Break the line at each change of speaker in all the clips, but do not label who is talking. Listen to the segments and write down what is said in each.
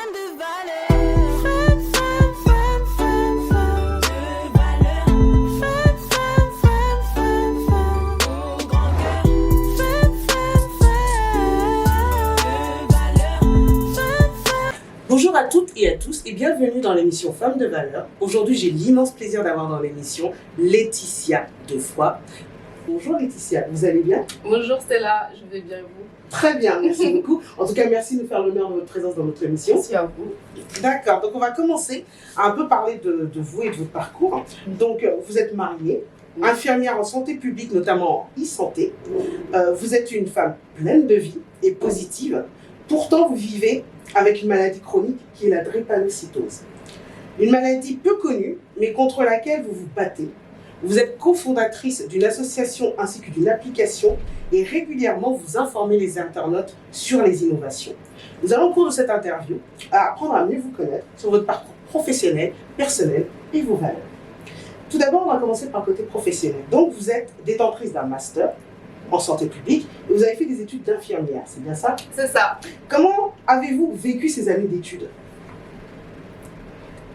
de valeur. Femme de valeur. Femme au grand cœur. De valeur.
Bonjour à toutes et à tous et bienvenue dans l'émission Femmes de valeur. Aujourd'hui, j'ai l'immense plaisir d'avoir dans l'émission Laetitia Defoy. Bonjour Laetitia, vous allez bien?
Bonjour Stella, je vais bien et vous?
Très bien, merci beaucoup. En tout cas, merci de nous faire l'honneur de votre présence dans notre émission.
Merci à vous.
D'accord, donc on va commencer à un peu parler de vous et de votre parcours. Donc, vous êtes mariée, infirmière en santé publique, notamment en e-santé. Vous êtes une femme pleine de vie et positive. Pourtant, vous vivez avec une maladie chronique qui est la drépanocytose. Une maladie peu connue, mais contre laquelle vous vous battez. Vous êtes cofondatrice d'une association ainsi que d'une application et régulièrement vous informez les internautes sur les innovations. Nous allons au cours de cette interview apprendre à mieux vous connaître sur votre parcours professionnel, personnel et vos valeurs. Tout d'abord, on va commencer par le côté professionnel. Donc, vous êtes détentrice d'un master en santé publique et vous avez fait des études d'infirmière, c'est bien ça?
C'est ça.
Comment avez-vous vécu ces années d'études?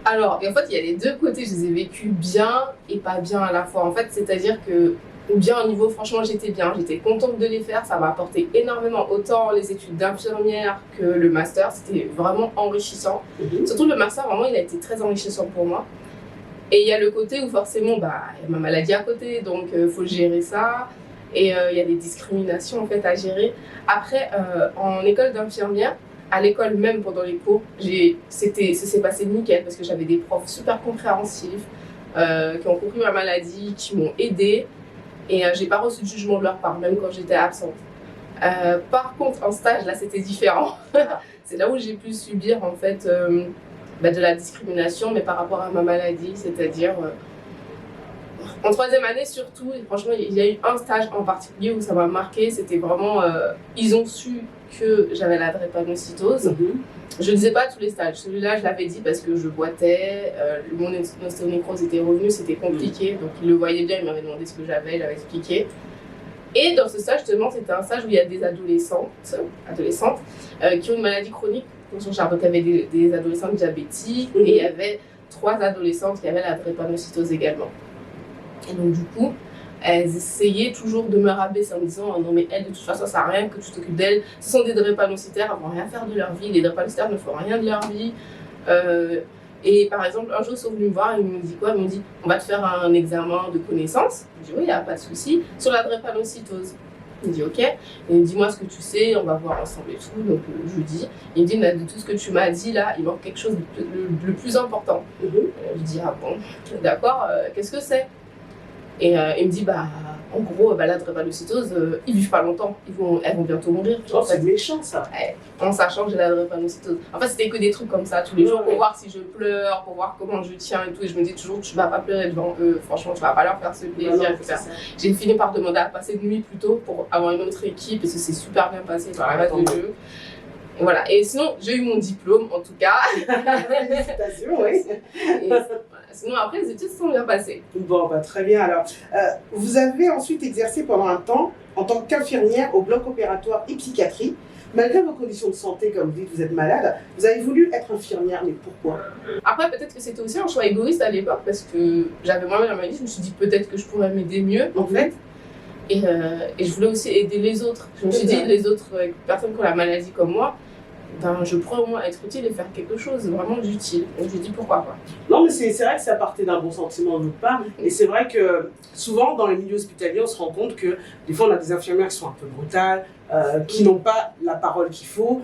Alors, en fait, il y a les deux côtés. Je les ai vécus bien et pas bien à la fois. En fait, c'est-à-dire que, bien au niveau, franchement, j'étais bien. J'étais contente de les faire. Ça m'a apporté énormément, autant les études d'infirmière que le master. C'était vraiment enrichissant. Surtout le master, vraiment, il a été très enrichissant pour moi. Et il y a le côté où forcément, il y a ma maladie à côté, donc il faut gérer ça. Et il y a des discriminations en fait à gérer. Après, en école d'infirmière, à l'école même pendant les cours, ça s'est passé nickel parce que j'avais des profs super compréhensifs qui ont compris ma maladie, qui m'ont aidée et j'ai pas reçu de jugement de leur part même quand j'étais absente. Par contre, en stage, là, c'était différent. C'est là où j'ai pu subir en fait de la discrimination, mais par rapport à ma maladie, c'est-à-dire en troisième année surtout. Et franchement, il y a eu un stage en particulier où ça m'a marqué. C'était vraiment, ils ont su que j'avais la drépanocytose. Je ne disais pas à tous les stages. Celui-là, je l'avais dit parce que je boitais, mon ostéonécrose était revenue, c'était compliqué. Donc, ils le voyaient bien, ils m'avaient demandé ce que j'avais, j'avais expliqué. Et dans ce stage, justement, c'était un stage où il y a des adolescentes qui ont une maladie chronique. Donc, il y avait des adolescentes diabétiques et il y avait 3 adolescentes qui avaient la drépanocytose également. Et donc, du coup, elles essayaient toujours de me rabaisser en me disant « Non, mais elles, de toute façon, ça sert à rien que tu t'occupes d'elles. Ce sont des drépanocytaires, elles ne vont rien faire de leur vie. Les drépanocytaires ne font rien de leur vie. » Et par exemple, un jour, ils sont venus me voir et ils m'ont dit quoi? Ils m'ont dit « On va te faire un examen de connaissances. » Je dis « Oui, il n'y a pas de souci. Sur la drépanocytose. » Il me dit « Ok. » Et il me dit « Dis-moi ce que tu sais, on va voir ensemble et tout. » Donc, je lui dis. Il me dit « De tout ce que tu m'as dit là, il manque quelque chose de le plus important. » Je dis « Ah bon, d'accord, qu'est-ce que c'est ?» Et il me dit, en gros, la drépanocytose, ils vivent pas longtemps, elles vont bientôt mourir.
Oh, c'est méchant ça.
En sachant que j'ai la drépanocytose. En fait, c'était que des trucs comme ça tous les jours pour voir si je pleure, pour voir comment je tiens et tout. Et je me dis toujours, tu vas pas pleurer devant eux, franchement, tu vas pas leur faire ce plaisir. J'ai fini par demander à passer de nuit plutôt pour avoir une autre équipe et ça s'est super bien passé par la base de Dieu. Et voilà. Et sinon, j'ai eu mon diplôme en tout cas.
Félicitations, oui.
Sinon, après, les études se sont bien passées.
Bon, très bien. Alors, vous avez ensuite exercé pendant un temps en tant qu'infirmière au bloc opératoire et psychiatrie. Malgré vos conditions de santé, comme vous dites, vous êtes malade, vous avez voulu être infirmière, mais pourquoi?
Après, peut-être que c'était aussi un choix égoïste à l'époque parce que j'avais moi-même la maladie. Je me suis dit peut-être que je pourrais m'aider mieux, en fait. Et je voulais aussi aider les autres. Je me suis dit, les autres personnes qui ont la maladie comme moi, je pourrais au moins être utile et faire quelque chose vraiment d'utile. Donc je me dis pourquoi pas.
Non, mais c'est vrai que ça partait d'un bon sentiment de notre part. Et c'est vrai que souvent, dans les milieux hospitaliers, on se rend compte que des fois, on a des infirmières qui sont un peu brutales, qui n'ont pas la parole qu'il faut.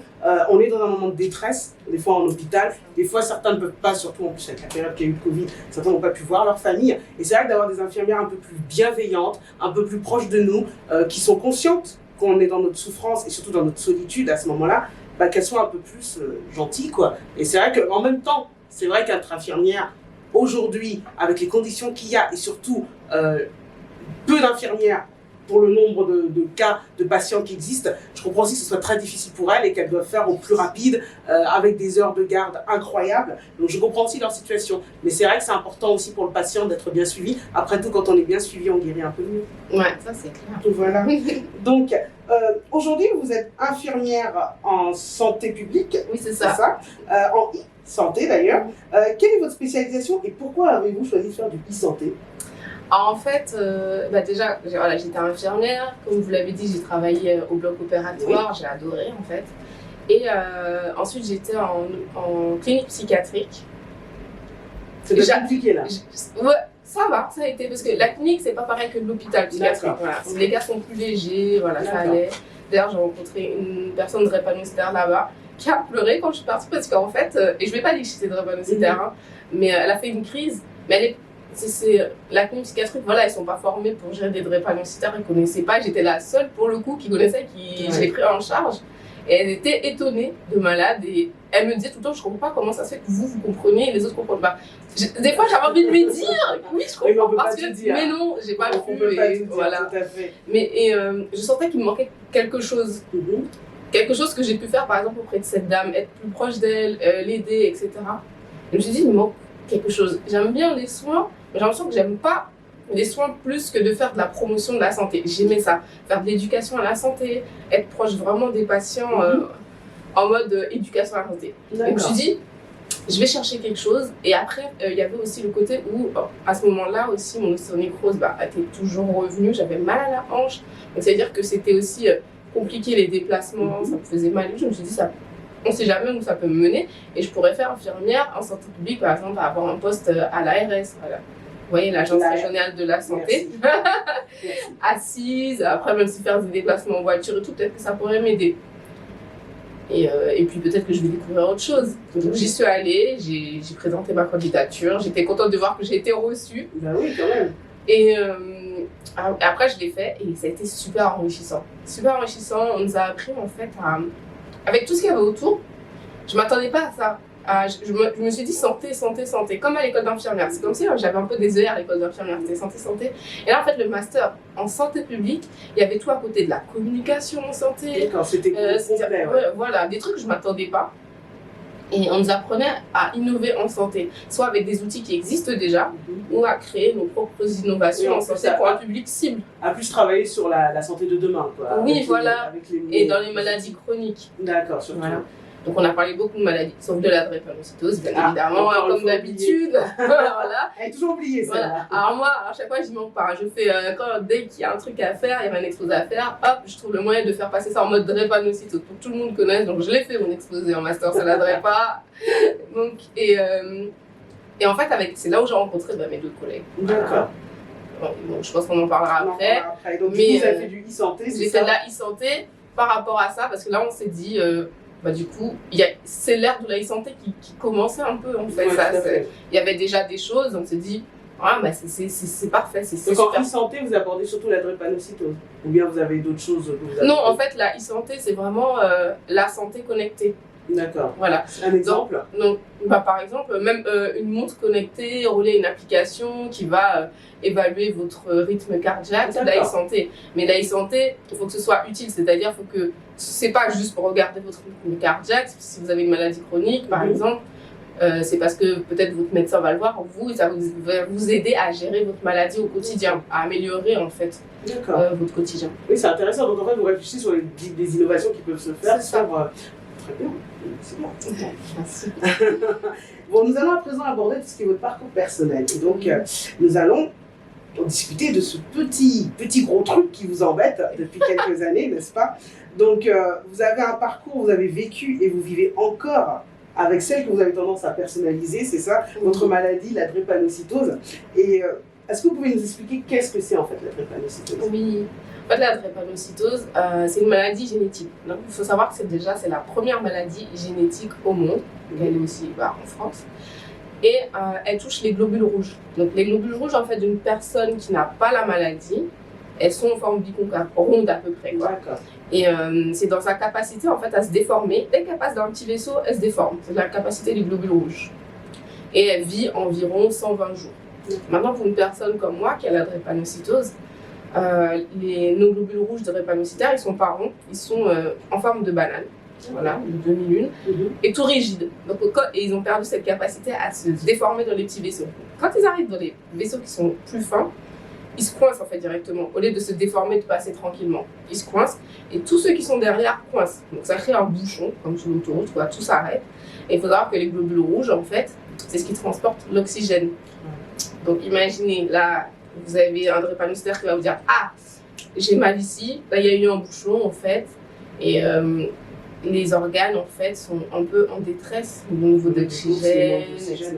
On est dans un moment de détresse, des fois en hôpital. Des fois, certains ne peuvent pas, surtout en plus avec la période qu'il y a eu de Covid, certains n'ont pas pu voir leur famille. Et c'est vrai que d'avoir des infirmières un peu plus bienveillantes, un peu plus proches de nous, qui sont conscientes qu'on est dans notre souffrance et surtout dans notre solitude à ce moment-là, qu'elles soient un peu plus gentilles, quoi. Et c'est vrai qu'en même temps, c'est vrai qu'être infirmière, aujourd'hui, avec les conditions qu'il y a, et surtout peu d'infirmières pour le nombre de cas de patients qui existent, je comprends aussi que ce soit très difficile pour elles et qu'elles doivent faire au plus rapide, avec des heures de garde incroyables. Donc je comprends aussi leur situation. Mais c'est vrai que c'est important aussi pour le patient d'être bien suivi. Après tout, quand on est bien suivi, on guérit un peu mieux.
Ouais, ça c'est clair.
Voilà. Donc, Aujourd'hui, vous êtes infirmière en santé publique,
Oui, c'est
c'est
ça.
ça, en e-santé d'ailleurs. Quelle est votre spécialisation et pourquoi avez-vous choisi de faire du e-santé?
Alors, en fait, déjà, voilà, j'étais infirmière. Comme vous l'avez dit, j'ai travaillé au bloc opératoire. J'ai adoré, en fait. Et ensuite, j'étais en clinique psychiatrique.
C'est déjà compliqué là.
Ouais, ça va, ça a été. Parce que la clinique, c'est pas pareil que l'hôpital psychiatrique.
D'accord.
Voilà. Les cas sont plus légers, voilà, ça
D'accord.
allait. D'ailleurs, j'ai rencontré une personne drépanocytaire là-bas qui a pleuré quand je suis partie parce qu'en fait, et je vais pas dire que j'étais drépanocytaire, hein, mais elle a fait une crise. Mais elle est la clinique psychiatrique, voilà, ils sont pas formés pour gérer des drépanocytaires, ils connaissaient pas. J'étais la seule pour le coup qui connaissait, je l'ai pris en charge. Et elle était étonnée de malade et elle me disait tout le temps, je comprends pas comment ça se fait que vous compreniez et les autres comprennent pas. Des fois j'avais envie de lui dire, oui je
Oui, mais on
comprends
peut
parce
pas
que,
tout dire.
mais non, j'ai pas
On
pu.
peut pas
Et
tout dire,
voilà.
tout à fait.
Mais je sentais qu'il me manquait quelque chose. Quelque chose que j'ai pu faire par exemple auprès de cette dame, être plus proche d'elle, l'aider, etc. Et je me suis dit, il me manque quelque chose. J'aime bien les soins, mais j'ai l'impression que j'aime pas les soins plus que de faire de la promotion de la santé. J'aimais ça, faire de l'éducation à la santé, être proche vraiment des patients en mode éducation à la santé. Donc je me suis dit, je vais chercher quelque chose. Et après, il y avait aussi le côté où, à ce moment-là aussi, mon ostéonécrose était toujours revenue. J'avais mal à la hanche. Donc c'est-à-dire que c'était aussi compliqué les déplacements, ça me faisait mal. Je me suis dit, on ne sait jamais où ça peut me mener. Et je pourrais faire infirmière en santé publique, par exemple, avoir un poste à l'ARS. Voilà. Vous voyez, l'Agence régionale de la santé. Assise, après même si faire des déplacements en voiture et tout, peut-être que ça pourrait m'aider. Et puis peut-être que je vais découvrir autre chose. Donc j'y suis allée, j'ai présenté ma candidature, j'étais contente de voir que j'ai été reçue.
Ben oui, quand même.
Et après je l'ai fait et ça a été super enrichissant. Super enrichissant, on nous a appris en fait avec tout ce qu'il y avait autour, je ne m'attendais pas à ça. Je me suis dit santé, santé, santé, comme à l'école d'infirmière. C'est comme si j'avais un peu des œillères à l'école d'infirmière, c'était santé, santé. Et là, en fait, le master en santé publique, il y avait tout à côté de la communication en santé.
D'accord, c'était complet. Ouais.
Voilà, des trucs que je ne m'attendais pas. Et on nous apprenait à innover en santé, soit avec des outils qui existent déjà, ou à créer nos propres innovations en santé pour un public cible.
À plus travailler sur la santé de demain, quoi.
Oui, voilà.
Avec les
Et dans les maladies chroniques.
D'accord, surtout.
Voilà. Donc on a parlé beaucoup de maladies, sauf de la drépanocytose, bien évidemment,
encore une
comme
fois
d'habitude. Voilà.
Elle est toujours oubliée, ça.
Voilà. Alors moi, à chaque fois, je n'y manque pas. Je fais, dès qu'il y a un truc à faire, il y a un exposé à faire, hop, je trouve le moyen de faire passer ça en mode drépanocytose pour que tout le monde connaisse. Donc je l'ai fait, mon exposé en master, ça la drépa. Donc, et en fait, c'est là où j'ai rencontré mes deux collègues.
D'accord.
Bon, je pense qu'on en parlera après.
Donc,
Mais,
vous avez fait du e-santé, c'est ça?
J'ai fait de la e-santé par rapport à ça, parce que là, on s'est dit, du coup, c'est l'ère de la e-santé qui commençait un peu, en fait.
Ouais,
il y avait déjà des choses, on s'est dit, c'est parfait, c'est
donc
super.
en e-santé, vous abordez surtout la drépanocytose? Ou bien vous avez d'autres choses que vous
Non, en fait, la e-santé, c'est vraiment la santé connectée.
D'accord.
Voilà.
Un exemple?
Donc, par exemple, même une montre connectée, reliée à une application qui va évaluer votre rythme cardiaque, c'est de la e-santé. Mais la e-santé, il faut que ce soit utile, c'est-à-dire faut que c'est pas juste pour regarder votre rythme cardiaque, si vous avez une maladie chronique, par exemple, c'est parce que peut-être votre médecin va le voir, vous, et ça va vous aider à gérer votre maladie au quotidien, à améliorer en fait votre quotidien.
Oui, c'est intéressant. Donc en fait, vous réfléchissez sur des innovations qui peuvent se faire sur... Très bien, c'est bien.
Merci.
Bon, nous allons à présent aborder tout ce qui est votre parcours personnel. Et donc, nous allons discuter de ce petit gros truc qui vous embête depuis quelques années, n'est-ce pas? Donc, vous avez un parcours, vous avez vécu et vous vivez encore avec celle que vous avez tendance à personnaliser, c'est ça? Votre maladie, la drépanocytose. Et est-ce que vous pouvez nous expliquer qu'est-ce que c'est en fait la drépanocytose?
Oui. En fait, la drépanocytose, c'est une maladie génétique. Donc, il faut savoir que c'est la première maladie génétique au monde. Elle est aussi en France. Et elle touche les globules rouges. Donc, les globules rouges, en fait, d'une personne qui n'a pas la maladie, elles sont en forme biconcave, ronde à peu près. D'accord. Et c'est dans sa capacité, en fait, à se déformer. Dès qu'elle passe dans un petit vaisseau, elle se déforme. C'est la capacité des globules rouges. Et elle vit environ 120 jours. Maintenant, pour une personne comme moi qui a la drépanocytose, nos globules rouges drépanocytaires, ils sont pas ronds, ils sont en forme de banane, voilà, de demi-lune, et tout rigide. Donc, et ils ont perdu cette capacité à se déformer dans les petits vaisseaux. Quand ils arrivent dans les vaisseaux qui sont plus fins, ils se coincent en fait directement. Au lieu de se déformer, de passer tranquillement, ils se coincent. Et tous ceux qui sont derrière coincent. Donc ça crée un bouchon, comme sur l'autoroute, quoi, tout s'arrête. Et il faut savoir que les globules rouges, en fait, c'est ce qui transporte l'oxygène. Donc imaginez, là, vous avez un drépanocytaire qui va vous dire « Ah, j'ai mal ici, là il y a eu un bouchon en fait. » Et les organes en fait sont un peu en détresse au niveau d'oxygène, etc.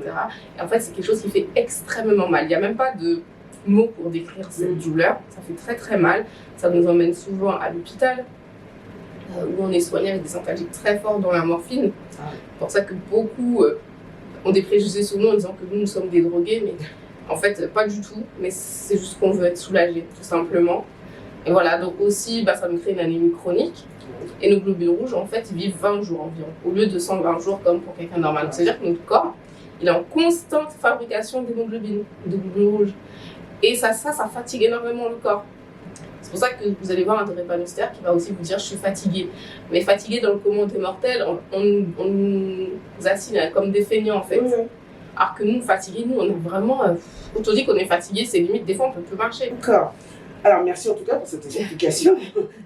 Et en fait, c'est quelque chose qui fait extrêmement mal. Il n'y a même pas de mots pour décrire cette douleur. Ça fait très très mal. Ça nous emmène souvent à l'hôpital où on est soigné avec des antalgiques très forts dans la morphine. C'est pour ça que beaucoup ont des préjugés sur nous en disant que nous sommes des drogués, mais en fait pas du tout. Mais c'est juste qu'on veut être soulagé tout simplement. Et voilà, donc aussi ça nous crée une anémie chronique. Et nos globules rouges, en fait, ils vivent 20 jours environ, au lieu de 120 jours comme pour quelqu'un normal. Donc, c'est-à-dire que notre corps, il est en constante fabrication d'hémoglobine, de globules rouges. Et ça fatigue énormément le corps. C'est pour ça que vous allez voir un drépanocytaire qui va aussi vous dire « je suis fatigué ». Mais fatigué dans le commun des mortels, on nous assigne comme des feignants, en fait. Alors que nous, fatigués, nous, on est vraiment... quand on dit qu'on est fatigué, c'est limite, des fois, on ne peut plus marcher.
D'accord. Alors, merci en tout cas pour cette explication.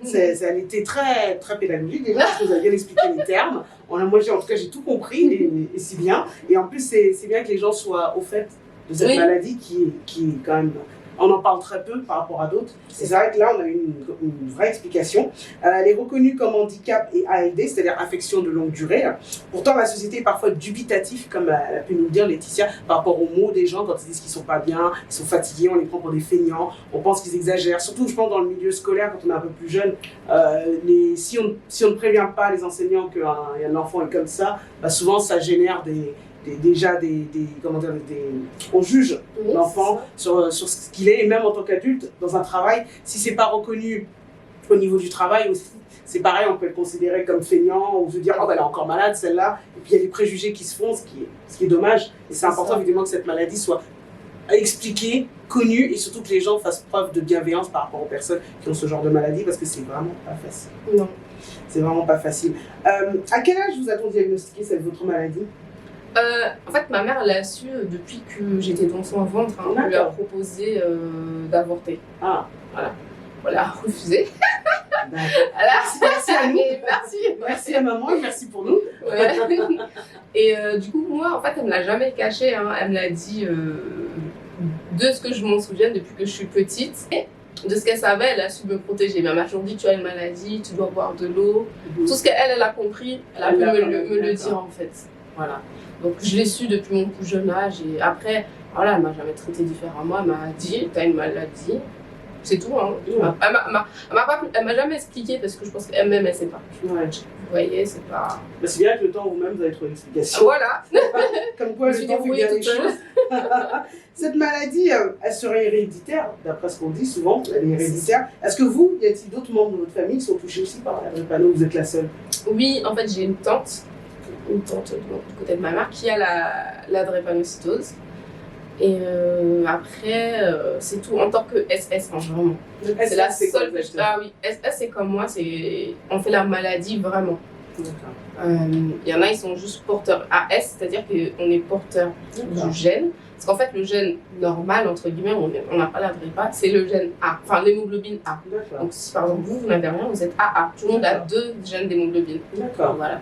Elle était très, très pédagogique déjà, parce que vous avez bien expliqué les termes. Moi, en tout cas, j'ai tout compris, et si bien. Et en plus, c'est bien que les gens soient au fait de cette maladie qui est quand même... On en parle très peu par rapport à d'autres. C'est vrai que là, on a eu une vraie explication. Elle est reconnue comme handicap et ALD, c'est-à-dire affection de longue durée. Pourtant, la société est parfois dubitative, comme elle a pu nous le dire Laetitia, par rapport aux mots des gens quand ils disent qu'ils ne sont pas bien, ils sont fatigués, on les prend pour des feignants, on pense qu'ils exagèrent. Surtout, je pense, dans le milieu scolaire, quand on est un peu plus jeune, si on ne prévient pas les enseignants qu'un enfant est comme ça, souvent ça génère on juge l'enfant sur ce qu'il est, et même en tant qu'adulte, dans un travail, si c'est pas reconnu au niveau du travail aussi, c'est pareil, on peut le considérer comme feignant, ou se dire, oh, elle est encore malade celle-là, et puis il y a des préjugés qui se font, ce qui est dommage, et c'est important évidemment que cette maladie soit expliquée, connue, et surtout que les gens fassent preuve de bienveillance par rapport aux personnes qui ont ce genre de maladie, parce que c'est vraiment pas facile.
Non.
C'est vraiment pas facile. À quel âge vous a-t-on diagnostiqué votre maladie ?
En fait, ma mère l'a su depuis que j'étais dans son ventre. On lui a proposé d'avorter.
Ah.
Voilà. On l'a refusé.
Merci à nous.
Merci
à maman et merci pour nous.
Ouais. Et du coup, moi, en fait, elle ne me l'a jamais caché. Elle me l'a dit de ce que je m'en souviens depuis que je suis petite. Et de ce qu'elle savait, elle a su me protéger. Mais elle m'a toujours dit, tu as une maladie, tu dois boire de l'eau. Tout ce qu'elle a compris, elle a pu me le dire en fait. Voilà. Donc je l'ai su depuis mon plus jeune âge et après, voilà, elle m'a jamais traité différemment. Elle m'a dit, tu as une maladie. C'est tout. Hein. Elle m'a jamais expliqué parce que je pense qu'elle-même, elle ne sait pas.
Ouais.
Vous voyez, c'est pas...
c'est bien que le temps vous-même, vous avez trouvé l'explication.
Voilà.
Comme quoi, le temps fait bien les choses. Cette maladie, elle serait héréditaire, d'après ce qu'on dit souvent, elle est héréditaire. Est-ce que y a-t-il d'autres membres de votre famille qui sont touchés aussi par la drépano? Vous êtes la seule?
Oui, en fait, j'ai une tante du côté de ma mère qui a la drépanocytose. Et après, c'est tout en tant que SS, vraiment. C'est la seule. Ah oui, SS, c'est comme moi, on fait la maladie vraiment. Il y en a, ils sont juste porteurs. AS, c'est-à-dire qu'on est porteur du gène. Parce qu'en fait, le gène normal, entre guillemets, on n'a pas la drépa, c'est le gène A, enfin l'hémoglobine A. Donc si par exemple vous n'avez rien, vous êtes AA. Tout le monde a 2 gènes d'hémoglobine. Voilà.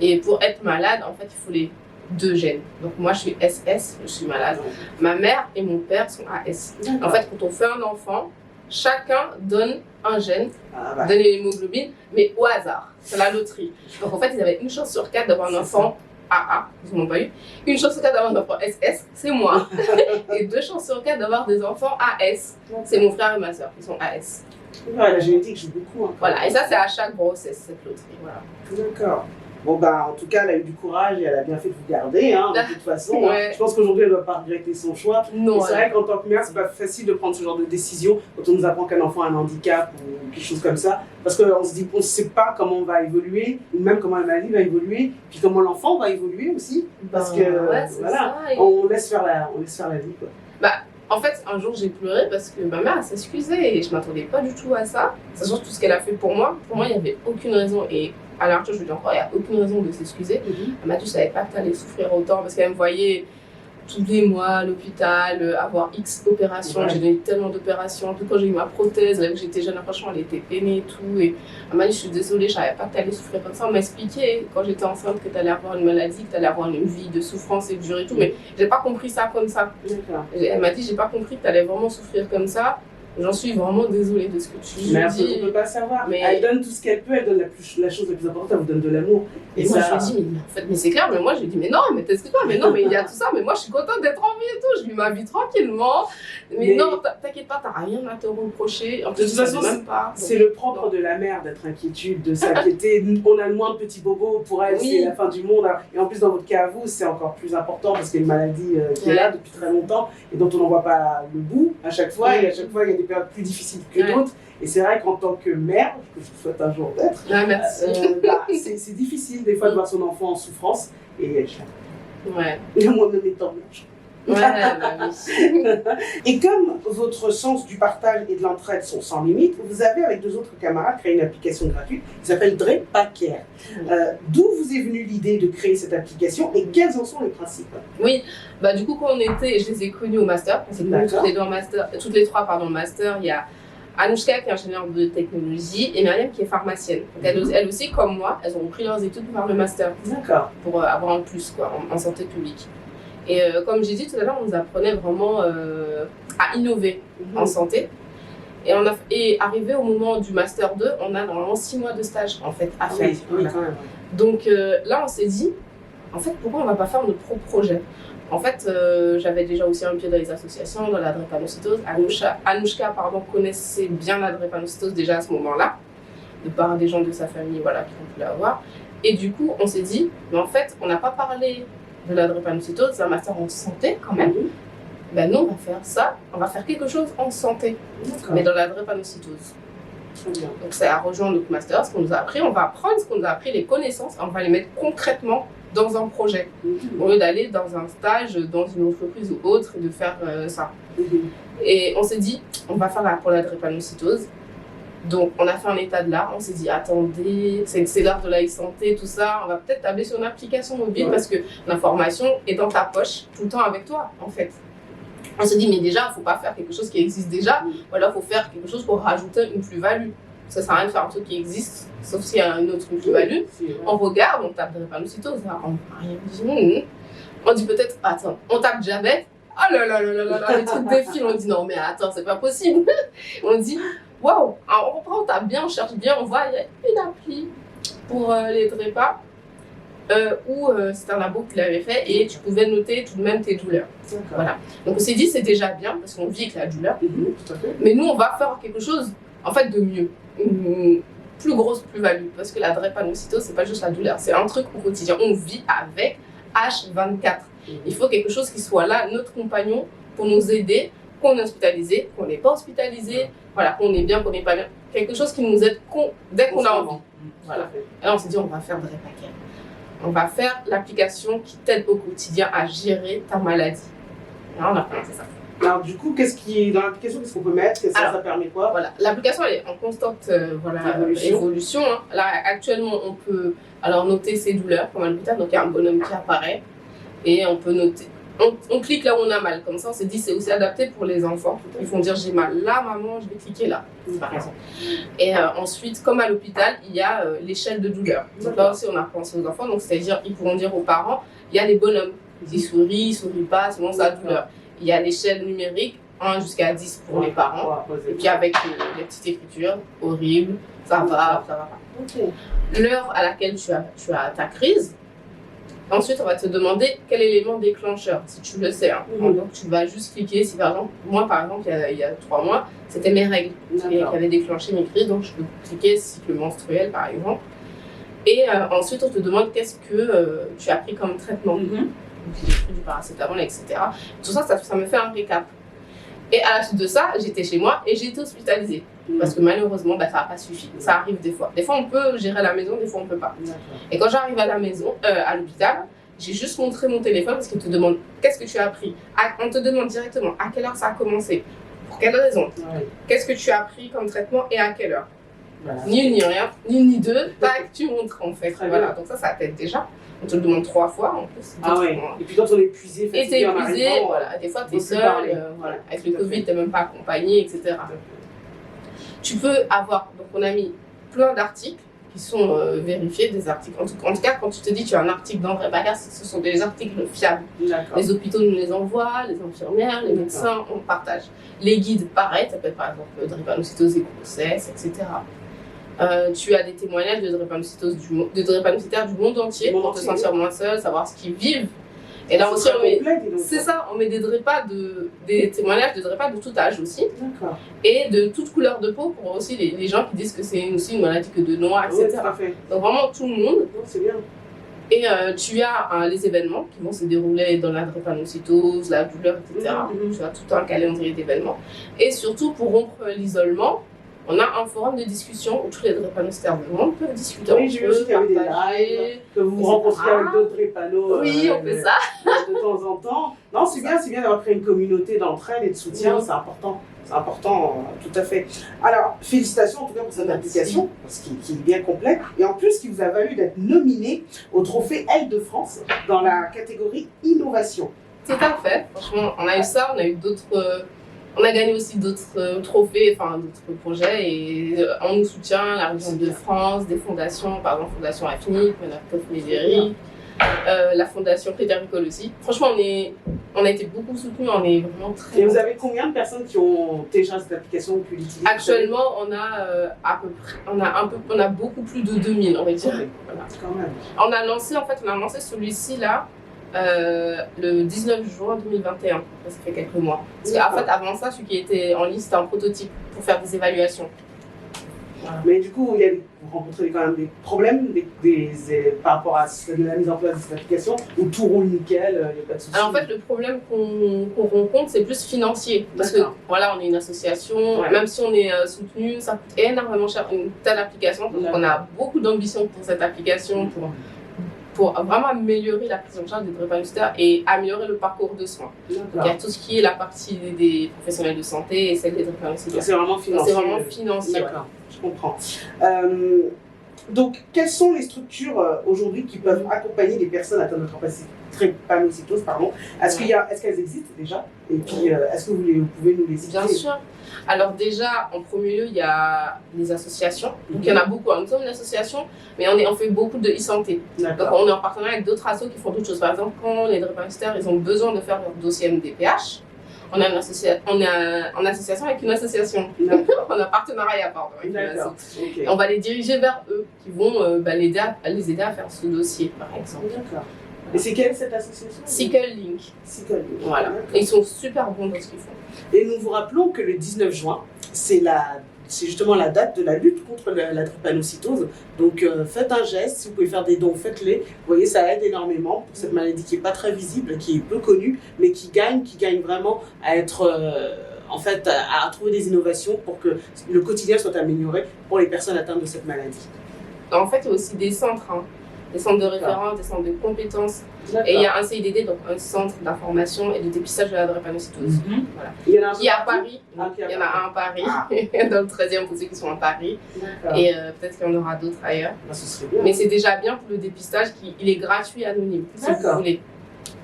Et pour être malade, en fait, il faut les 2 gènes. Donc moi, je suis SS, je suis malade. Ma mère et mon père sont AS. En fait, quand on fait un enfant, chacun donne un gène, donne l'hémoglobine, mais au hasard. C'est la loterie. Donc en fait, ils avaient une chance sur 4 d'avoir un enfant AA, ils n'ont pas eu. Une chance sur 4 d'avoir un enfant SS, c'est moi. Et 2 chances sur 4 d'avoir des enfants AS. C'est mon frère et ma soeur qui sont AS.
La génétique joue beaucoup. Hein.
Voilà, et ça, c'est à chaque grossesse, cette loterie. Voilà.
D'accord. Bon, en tout cas, elle a eu du courage et elle a bien fait de vous garder, hein, de toute façon.
Ouais.
Hein. Je pense qu'aujourd'hui, elle ne doit pas regretter son choix.
Non.
C'est vrai qu'en tant que mère, c'est pas facile de prendre ce genre de décision quand on nous apprend qu'un enfant a un handicap ou quelque chose comme ça. Parce qu'on se dit qu'on ne sait pas comment on va évoluer, ou même comment la maladie va évoluer, puis comment l'enfant va évoluer aussi. Parce que, voilà, on laisse faire la vie, quoi.
En fait, un jour, j'ai pleuré parce que ma mère s'excusait et je ne m'attendais pas du tout à ça. Sachant tout ce qu'elle a fait pour moi. Pour moi, il n'y avait aucune raison. Et à l'heure, je lui dis encore, il n'y a aucune raison de s'excuser. Elle m'a dit, je ne savais pas que tu allais souffrir autant parce qu'elle me voyait tous les mois à l'hôpital, avoir X opérations.
Ouais.
J'ai donné tellement d'opérations. Tout quand j'ai eu ma prothèse, là que j'étais jeune, franchement, elle était peinée et tout. Et elle m'a dit, je suis désolée, je savais pas que tu allais souffrir comme ça. On m'a expliqué quand j'étais enceinte que tu allais avoir une maladie, que tu allais avoir une vie de souffrance et de dur et tout. Mais j'ai pas compris ça comme ça.
D'accord.
Elle m'a dit, j'ai pas compris que tu allais vraiment souffrir comme ça. J'en suis vraiment désolée de ce que tu
Mais
me
on
dis.
ne peut pas savoir.
Mais-
Elle donne tout ce qu'elle peut, elle donne la chose la plus importante, elle vous donne de l'amour.
Et moi, je lui ai dit, mais en fait, mais c'est clair, mais moi, je lui ai dit, mais non, mais t'excuses pas, mais non, mais il y a tout ça, mais moi, je suis contente d'être en vie et tout, je vis ma vie tranquillement. Mais
Mais-
non, t'inquiète pas, t'as rien à te reprocher. En plus,
De toute
je
façon,
savais même pas.
C'est le propre de la mère d'être inquiétude, de s'inquiéter. On a le moins de petits bobos, pour elle,
Oui.
c'est la fin du monde. Et en plus, dans votre cas à vous, c'est encore plus important parce qu'il y a une maladie qui est là depuis très longtemps et dont on n'en voit pas le bout à chaque fois.
Oui.
Et à chaque fois, il y a des périodes plus difficiles que
Ouais.
d'autres. Et c'est vrai qu'en tant que mère, que je vous souhaite un jour d'être,
Ah, merci.
c'est difficile des fois de voir son enfant en souffrance. Et
Ouais.
moi-même étant mère.
Ouais, bah oui.
Et comme votre sens du partage et de l'entraide sont sans limite, vous avez avec deux autres camarades créé une application gratuite qui s'appelle Dre Packer. D'où vous est venue l'idée de créer cette application et quels en sont les principes?
Oui, bah du coup, quand on était, je les ai connus au master. On s'est connus
D'accord.
toutes les deux en master, toutes les trois, pardon, au master. Il y a Anouchka qui est ingénieure de technologie et Myriam qui est pharmacienne. Donc, elle aussi, comme moi, elles ont repris leurs études pour faire le master,
D'accord.
pour avoir un plus quoi, en santé publique. Et comme j'ai dit tout à l'heure, on nous apprenait vraiment à innover en santé. Et arrivé au moment du Master 2, on a normalement 6 mois de stage en fait, à faire.
Oui,
Voilà.
quand même.
Donc là, on s'est dit, en fait, pourquoi on ne va pas faire notre propre projet? En fait, j'avais déjà aussi un pied dans les associations, dans la drépanocytose. Anouchka connaissait bien la drépanocytose déjà à ce moment-là, de par des gens de sa famille voilà, qui ont pu l'avoir. Et du coup, on s'est dit, mais en fait, on n'a pas parlé de la drépanocytose, c'est un master en santé quand même. Ben nous, on va faire ça, on va faire quelque chose en santé,
D'accord.
mais dans la drépanocytose.
Très bien.
Donc c'est à rejoindre notre master, ce qu'on nous a appris, on va apprendre ce qu'on nous a appris, les connaissances, on va les mettre concrètement dans un projet, au lieu d'aller dans un stage, dans une entreprise ou autre, et de faire ça. Et on s'est dit, on va faire pour la drépanocytose. Donc on a fait un état de l'art, on s'est dit, attendez, c'est l'art de la e-santé, tout ça, on va peut-être tabler sur une application mobile parce que l'information est dans ta poche, tout le temps avec toi, en fait. On s'est dit, mais déjà, il ne faut pas faire quelque chose qui existe déjà, ou alors il faut faire quelque chose pour rajouter une plus-value. Ça sert à rien de faire un truc qui existe, sauf s'il y a une autre plus-value. On regarde, on tape drépanocytose, là, on n'a rien dit. On dit peut-être, attends, on tape diabète, oh là là là là là là, les trucs défilent, on dit non mais attends, c'est pas possible. On dit, waouh, on reprend, on tape bien, on cherche bien, on voit, il y a une appli pour les drépas, où c'était un labo qui l'avait fait et tu pouvais noter tout de même tes douleurs. Voilà. Donc on s'est dit, c'est déjà bien, parce qu'on vit avec la douleur,
Tout à fait.
mais nous on va faire quelque chose en fait de mieux. Une plus grosse plus-value, parce que la drépanocytose, c'est pas juste la douleur, c'est un truc au quotidien. On vit avec H24. Il faut quelque chose qui soit là, notre compagnon, pour nous aider, qu'on est hospitalisé, qu'on n'est pas hospitalisé, voilà, qu'on est bien, qu'on n'est pas bien. Quelque chose qui nous aide dès qu'on a envie. Voilà. Et là, on s'est dit, on va faire Drépacker. On va faire l'application qui t'aide au quotidien à gérer ta maladie. Et là, on a commencé ça.
Alors du coup, dans l'application, qu'est-ce qu'on peut mettre? Ça permet quoi?
Voilà, l'application elle est en constante
Évolution.
évolution. Hein. Là, actuellement, on peut alors noter ses douleurs comme à l'hôpital. Donc, il y a un bonhomme qui apparaît et on peut noter. On clique là où on a mal. Comme ça, on s'est dit c'est aussi adapté pour les enfants. Ils vont dire j'ai mal là, maman, je vais cliquer là. Par exemple. Et ensuite, comme à l'hôpital, il y a l'échelle de douleur. Donc là aussi, on a pensé aux enfants. Donc, c'est-à-dire, ils pourront dire aux parents il y a des bonhommes. Ils sourient pas, selon sa douleur. Il y a l'échelle numérique, 1 jusqu'à 10 pour les parents. Et puis avec les petites écritures, horrible, ça va pas. L'heure à laquelle tu as ta crise. Ensuite, on va te demander quel élément déclencheur, si tu le sais. Hein. Donc, tu vas juste cliquer. Si par exemple, moi par exemple, il y a 3 mois, c'était mes règles qui avaient déclenché mes crises. Donc, je peux cliquer cycle menstruel par exemple. Et ensuite, on te demande qu'est-ce que tu as pris comme traitement. Donc, j'ai pris du paracétamol, etc. Tout ça, ça me fait un récap. Et à la suite de ça, j'étais chez moi et j'ai été hospitalisée. Parce que malheureusement, ça n'a pas suffi. Ça arrive des fois. Des fois, on peut gérer à la maison, des fois, on ne peut pas. Et quand j'arrive à la maison, à l'hôpital, j'ai juste montré mon téléphone parce qu'il te demande qu'est-ce que tu as appris. On te demande directement à quelle heure ça a commencé. Pour quelle raison. Qu'est-ce que tu as pris comme traitement et à quelle heure. Ni une, ni rien, ni une, ni deux. Tac, tu montres en fait. Voilà. Donc ça t'aide déjà. On te le demande 3 fois en plus.
Ah ouais. Et puis quand on est épuisé,
Et t'es
fatigué en
épuisé,
arrivant,
voilà. Des fois, t'es
faut plus
seul,
parler.
voilà.
Ouais,
Avec
tout
le
à
Covid,
fait.
t'es même pas accompagné, etc. Tu peux avoir, donc on a mis plein d'articles qui sont vérifiés, des articles. En tout cas, quand tu te dis tu as un article d'André Bagas, ce sont des articles fiables.
D'accord.
Les hôpitaux nous les envoient, les infirmières, les médecins, on partage. Les guides, pareil, ça peut être par exemple drépanocytose et grossesse, etc. Tu as des témoignages de drépanocytaires du monde entier pour te sentir moins seul, savoir ce qu'ils vivent. Et là aussi, c'est ça, on met des témoignages de drépas de tout âge aussi.
D'accord.
Et de toute couleur de peau pour aussi les gens qui disent que c'est aussi une maladie que de noir, etc.
Ouais, tout à fait.
Donc vraiment tout le monde.
Non, c'est bien.
Et tu as les événements qui vont se dérouler dans la drépanocytose, la douleur, etc. Tu as tout un calendrier d'événements. Et surtout, pour rompre l'isolement, on a un forum de discussion où tous les drépanocytaires du monde peuvent discuter.
Oui, j'ai vu aussi qu'il y avait des lives, que vous vous rencontrez avec d'autres drépanos.
Oui, on fait ça.
De temps en temps. Non, c'est bien d'avoir créé une communauté d'entraide et de soutien,
Oui.
c'est important. C'est important, tout à fait. Alors, félicitations en tout cas pour cette application, parce qui est bien complète. Et en plus, qui vous a valu d'être nominé au trophée Aile de France dans la catégorie Innovation.
Tout à fait. Franchement, on a eu ça, on a eu d'autres. On a gagné aussi d'autres trophées, enfin d'autres projets. Et on nous soutient, la région de France, des fondations, par exemple Fondation AFNIC, Menacov Médéric, la Fondation Crédit-Agricole aussi. Franchement, on a été beaucoup soutenus, on est vraiment très.
Et vous avez combien de personnes qui ont téléchargé cette application ou qui l'utilisent?
Actuellement, on a à peu près, on a beaucoup plus de 2000, on va dire.
Ouais,
Voilà.
quand même.
On a lancé celui-ci là le 19 juin 2021. Ça fait quelques mois. Parce qu'en fait, avant ça, celui qui était en ligne, c'était un prototype pour faire des évaluations. Voilà.
Mais du coup, vous rencontrez quand même des problèmes par rapport à la mise en place de cette application où tout roule nickel, il n'y a pas de souci.
Alors en fait, le problème qu'on rencontre, c'est plus financier. Parce que
D'accord.
voilà, on est une association,
Ouais.
même si on est soutenu, ça coûte énormément cher une telle application. Donc on a beaucoup d'ambition pour cette application, pour vraiment améliorer la prise en charge des drépanocytaires et améliorer le parcours de soins. Donc il y a tout ce qui est la partie des professionnels de santé et celle des drépanocytaires.
C'est vraiment financier.
C'est vraiment financier.
D'accord, je comprends. Donc, quelles sont les structures aujourd'hui qui peuvent accompagner les personnes atteintes de drépanocytose, pardon. Est-ce qu'elles existent déjà? Et puis, est-ce que vous pouvez nous les citer?
Bien sûr. Alors déjà, en premier lieu, il y a les associations. Donc il y en a beaucoup. Nous sommes une association, mais on fait beaucoup de e-santé. Donc
D'accord.
on est en partenariat avec d'autres assos qui font d'autres choses. Par exemple, quand les drépanocytaires ils ont besoin de faire leur dossier MDPH, on est en association avec une association.
D'accord.
On a un partenariat, pardon, avec une asso.
D'accord. Ok.
Et on va les diriger vers eux, qui vont les aider à faire ce dossier, par exemple.
D'accord. Et c'est quelle cette association?
Sickle Link.
Sickle Link.
Voilà.
D'accord.
Et ils sont super bons dans ce qu'ils font.
Et nous vous rappelons que le 19 juin, c'est justement la date de la lutte contre la drépanocytose. Donc faites un geste, si vous pouvez faire des dons, faites-les. Vous voyez, ça aide énormément pour cette maladie qui n'est pas très visible, qui est peu connue, mais qui gagne vraiment à être... à trouver des innovations pour que le quotidien soit amélioré pour les personnes atteintes de cette maladie.
En fait, il y a aussi des centres, des centres de référence, des centres de compétences. Et il y a un CIDD, donc un centre d'information et de dépistage de la drépanocytose. Voilà.
Il y en a un
Qui est à Paris.
Ah, qui est à
Il y en a un à Paris, dans le 13e pour ceux qui sont à Paris.
D'accord.
Et peut-être qu'il y en aura d'autres ailleurs.
Bah, ce serait bien.
Mais c'est déjà bien pour le dépistage, il est gratuit, anonyme, si vous
D'accord.
voulez.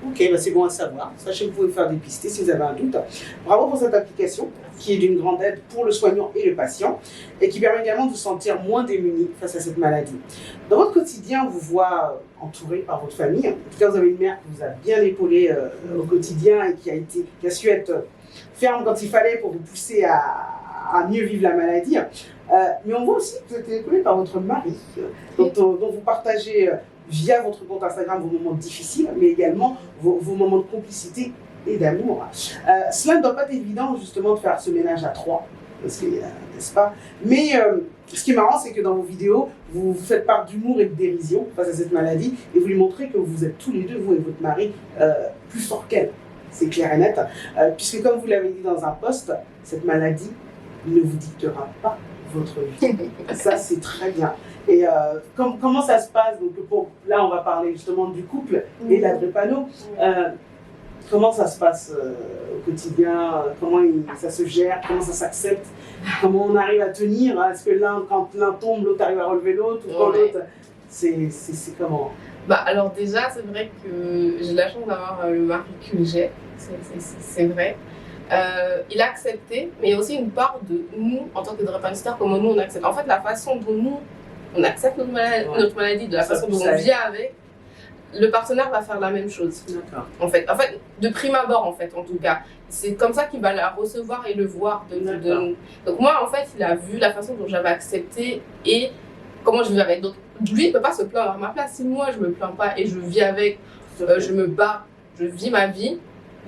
Ok, bah c'est bon à savoir. Sachez que vous pouvez faire dépister si vous avez un doute. Bravo pour cette application qui est d'une grande aide pour le soignant et le patient et qui permet également de vous sentir moins démuni face à cette maladie. Dans votre quotidien, on vous voit entouré par votre famille. En tout cas, vous avez une mère qui vous a bien épaulé au quotidien et qui a su être ferme quand il fallait pour vous pousser à mieux vivre la maladie. Mais on voit aussi que vous êtes épaulé par votre mari, dont vous partagez via votre compte Instagram vos moments difficiles, mais également vos moments de complicité et d'amour. Cela ne doit pas être évident justement de faire ce ménage à trois, parce que, n'est-ce pas? Mais ce qui est marrant, c'est que dans vos vidéos, vous faites part d'humour et de dérision face à cette maladie, et vous lui montrez que vous êtes tous les deux, vous et votre mari, plus forts qu'elle. C'est clair et net, puisque comme vous l'avez dit dans un post, cette maladie ne vous dictera pas votre vie. Ça, c'est très bien. Et comment ça se passe? Donc, là, on va parler justement du couple et de la drépano. Comment ça se passe au quotidien? Comment ça se gère? Comment ça s'accepte? Comment on arrive à tenir? Est-ce que quand l'un tombe, l'autre arrive à relever l'autre? Ou quand l'autre... C'est comment?
Bah alors déjà, c'est vrai que j'ai la chance d'avoir le mari que j'ai, c'est vrai. Il a accepté, mais il y a aussi une part de nous, en tant que drépanocytaires, comment nous on accepte. En fait, la façon dont nous, on accepte notre maladie, de la façon dont on vit avec, le partenaire va faire la même chose.
D'accord.
En fait, de prime abord, en fait, en tout cas. C'est comme ça qu'il va la recevoir et le voir de nous. Donc moi, en fait, il a vu la façon dont j'avais accepté et comment je vis avec. Donc lui, il ne peut pas se plaindre à ma place. Si moi, je ne me plains pas et je vis avec, je me bats, je vis ma vie,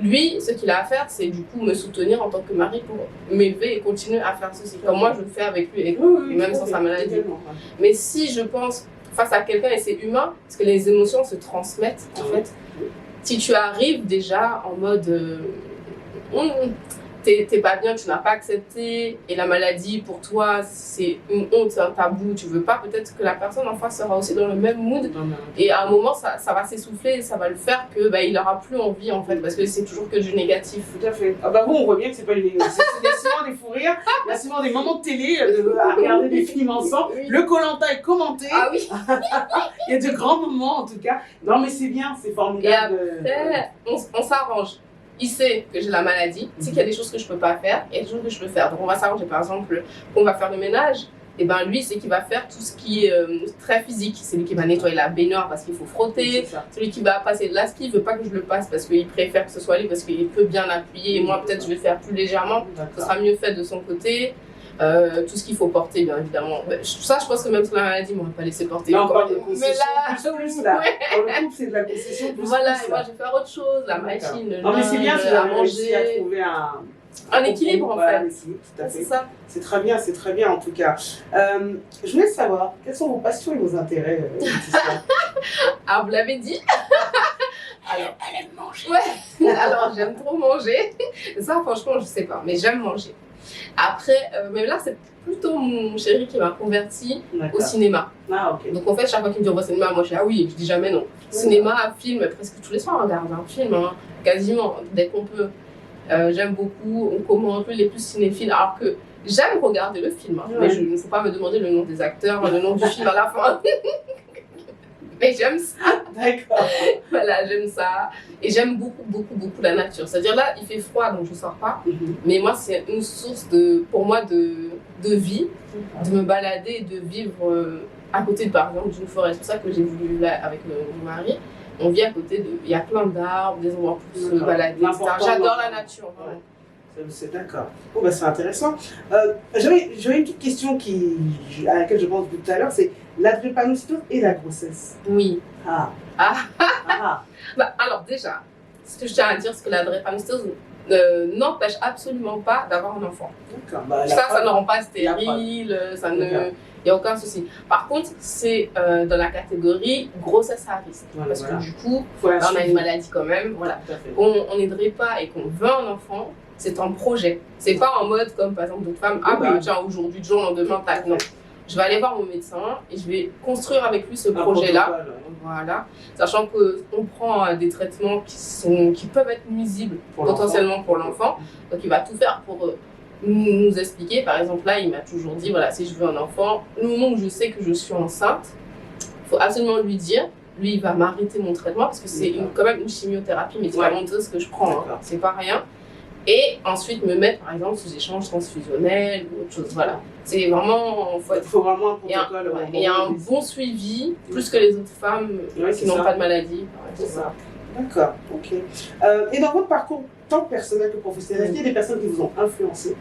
lui, ce qu'il a à faire, c'est du coup me soutenir en tant que mari pour m'élever et continuer à faire ceci. Comme moi, je le fais avec lui, et même sans sa maladie. Mais si je pense face à quelqu'un, et c'est humain, parce que les émotions se transmettent, en fait. Si tu arrives déjà en mode t'es pas bien, tu n'as pas accepté, et la maladie pour toi c'est une honte, c'est un tabou, tu veux pas, peut-être que la personne en face sera aussi dans le même mood, et à un moment ça va s'essouffler, et ça va le faire que il aura plus envie en fait, parce que c'est toujours que du négatif.
Tout à fait. Ah bah vous, on voit bien que c'est pas une négatif. Il y a souvent des fous rires, il y a souvent des moments de télé, à regarder des films ensemble, le Koh-Lanta est commenté.
Ah oui.
Il y a de grands moments en tout cas. Non mais c'est bien, c'est formidable.
Et après, on s'arrange. Il sait que j'ai la maladie, il sait qu'il y a des choses que je peux pas faire et des choses que je peux faire. Donc on va s'arranger, par exemple, qu'on va faire le ménage, et ben lui c'est qu'il va faire tout ce qui est très physique. C'est lui qui va nettoyer la baignoire parce qu'il faut frotter, c'est lui qui va passer de l'aspi, il veut pas que je le passe parce qu'il préfère que ce soit lui parce qu'il peut bien appuyer, et moi peut-être je vais faire plus légèrement, ce sera mieux fait de son côté. Tout ce qu'il faut porter, bien évidemment. Ça, je pense que même sur la maladie, on ne pas laissé porter.
Là, on parle de concession,
mais là,
plus là. Dans le couple, c'est de la concession plus.
Voilà,
plus,
et moi, je vais faire autre chose, la machine, le
non, mais c'est bien,
linge, à
réussi à
manger.
trouver
Un équilibre, en fait.
Un équilibre, tout à fait.
C'est ça.
C'est très bien en tout cas. Je voulais savoir, quelles sont vos passions et vos intérêts, Laetitia?
Ah, vous l'avez dit. Alors,
elle aime manger.
Ouais, alors j'aime trop manger. Ça, franchement, je sais pas, mais j'aime manger. Après, mais là, c'est plutôt mon chéri qui m'a converti au cinéma.
Ah, ok.
Donc en fait, chaque fois qu'il me dit on va au cinéma, moi je dis ah oui, je dis jamais non. Cinéma, film, presque tous les soirs on regarde un film, hein, quasiment, dès qu'on peut. J'aime beaucoup, on commente un peu les plus cinéphiles, alors que j'aime regarder le film, hein, mais il ne faut pas me demander le nom des acteurs, le nom du film à la fin. Mais j'aime ça.
D'accord.
Voilà, j'aime ça. Et j'aime beaucoup, beaucoup, beaucoup la nature. C'est-à-dire là, il fait froid, donc je ne sors pas. Mais moi, c'est une source pour moi de vie, de me balader et de vivre à côté, par exemple, d'une forêt. C'est pour ça que j'ai voulu, là, avec mon mari, on vit à côté il y a plein d'arbres, des endroits pour se balader, etc. J'adore la nature.
Ouais. C'est d'accord. Bon, bah, c'est intéressant. J'avais une petite question à laquelle je pense depuis tout à l'heure, c'est la drépanocytose et la grossesse.
Oui.
Ah.
Bah, alors déjà, ce que je tiens à dire, c'est que la drépanocytose n'empêche absolument pas d'avoir un enfant.
D'accord. Bah,
ça ne rend pas stérile, il n'y a aucun souci. Par contre, c'est dans la catégorie grossesse à risque. Parce que du coup, on a une maladie quand même. Voilà. On n'aiderait pas et qu'on veut un enfant, c'est un projet. C'est pas en mode comme par exemple d'autres femmes, tiens, aujourd'hui, du jour au lendemain, tac, non. Je vais aller voir mon médecin et je vais construire avec lui ce projet-là. Voilà. Sachant qu'on prend des traitements qui peuvent être nuisibles potentiellement pour l'enfant. Donc il va tout faire pour nous expliquer. Par exemple, là, il m'a toujours dit, voilà, si je veux un enfant, le moment où je sais que je suis enceinte, il faut absolument lui dire. Lui, il va m'arrêter mon traitement parce que c'est quand même une chimiothérapie médicamenteuse que je prends. Hein. C'est pas rien. Et ensuite me mettre, par exemple, sous échange transfusionnel ou autre chose. Voilà. C'est vraiment...
Il faut vraiment un protocole.
Et un bon suivi, plus que les autres femmes qui n'ont pas de maladie.
C'est ça. D'accord, ok. Et dans votre parcours, tant personnel que professionnel, est-ce qu'il y a des personnes qui vous ont influencé?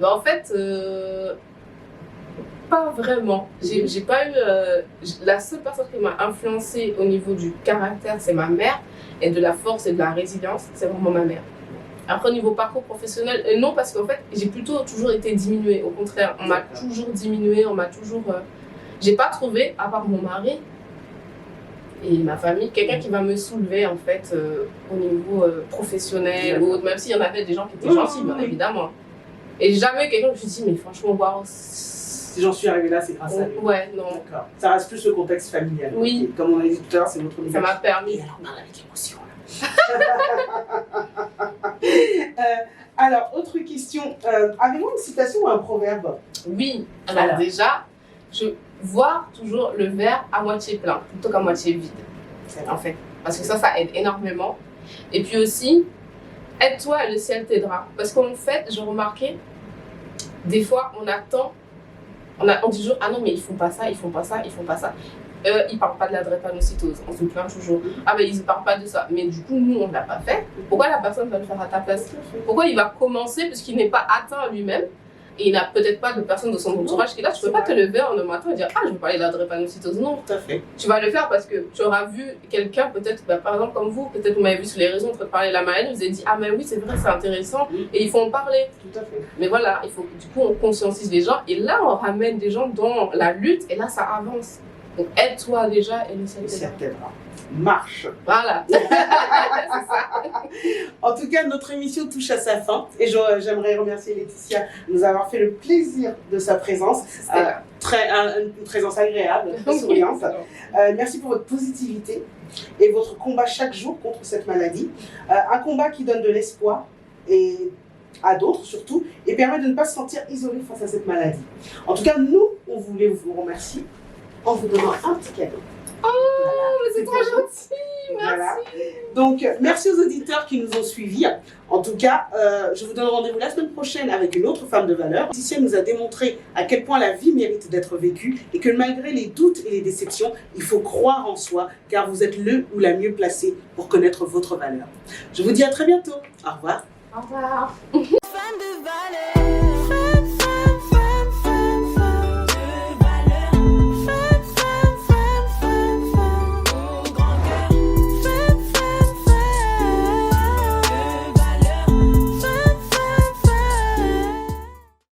En fait, pas vraiment. J'ai pas eu... la seule personne qui m'a influencée au niveau du caractère, c'est ma mère. Et de la force et de la résilience, c'est vraiment ma mère. Après, au niveau parcours professionnel, non, parce qu'en fait, j'ai plutôt toujours été diminuée. Au contraire, on m'a toujours diminuée, on m'a toujours... J'ai pas trouvé, à part mon mari et ma famille, quelqu'un qui va me soulever, en fait, au niveau professionnel ou autre, même s'il y en avait des gens qui étaient gentils, bien évidemment. Et jamais quelqu'un qui me dit, mais franchement, waouh...
Si j'en suis arrivée là, c'est grâce à lui.
Ouais, non.
D'accord. Ça reste plus le contexte familial.
Oui.
Comme on a dit tout à l'heure, c'est votre
Ça m'a permis.
Et alors, on parle avec émotion, là. Alors, autre question. Avez-vous une citation ou un proverbe?
Oui. Alors déjà, je vois toujours le verre à moitié plein plutôt qu'à moitié vide, en fait. Parce que ça aide énormément. Et puis aussi, aide-toi et le ciel t'aidera. Parce qu'en fait, j'ai remarqué, des fois, on attend, on dit toujours, ah non, mais ils font pas ça, ils font pas ça, ils font pas ça. Ils parlent pas de la drépanocytose, on se plaint toujours. Ah ben ils ne parlent pas de ça. Mais du coup, nous, on ne l'a pas fait. Pourquoi la personne va le faire à ta place? Pourquoi il va commencer puisqu'il n'est pas atteint lui-même et il n'a peut-être pas de personne de son entourage qui est là? Tu ne peux pas te lever en un matin et dire, ah, je vais parler de la drépanocytose. Non,
Tout à fait.
tu vas le faire parce que tu auras vu quelqu'un, peut-être, par exemple comme vous, peut-être vous m'avez vu sur les réseaux en train de parler de la maladie, vous avez dit, ah mais oui, c'est vrai, c'est intéressant, et il faut en parler.
Tout à fait.
Mais voilà, il faut que du coup on conscientise les gens, et là on ramène des gens dans la lutte, et là ça avance. Donc aide-toi déjà, et le ciel t'aidera.
T'aidera. Marche.
Voilà. C'est ça.
En tout cas, notre émission touche à sa fin et j'aimerais remercier Laetitia de nous avoir fait le plaisir de sa présence. Une présence agréable, très souriante. Merci pour votre positivité et votre combat chaque jour contre cette maladie. Un combat qui donne de l'espoir et à d'autres surtout et permet de ne pas se sentir isolé face à cette maladie. En tout cas, nous, on voulait vous remercier en vous donnant un petit cadeau.
Oh, mais c'est trop gentil, merci.
Voilà. Donc, merci aux auditeurs qui nous ont suivis. En tout cas, je vous donne rendez-vous la semaine prochaine avec une autre femme de valeur. Laetitia nous a démontré à quel point la vie mérite d'être vécue et que malgré les doutes et les déceptions, il faut croire en soi car vous êtes le ou la mieux placée pour connaître votre valeur. Je vous dis à très bientôt. Au revoir.
Au revoir.
Femme de valeur.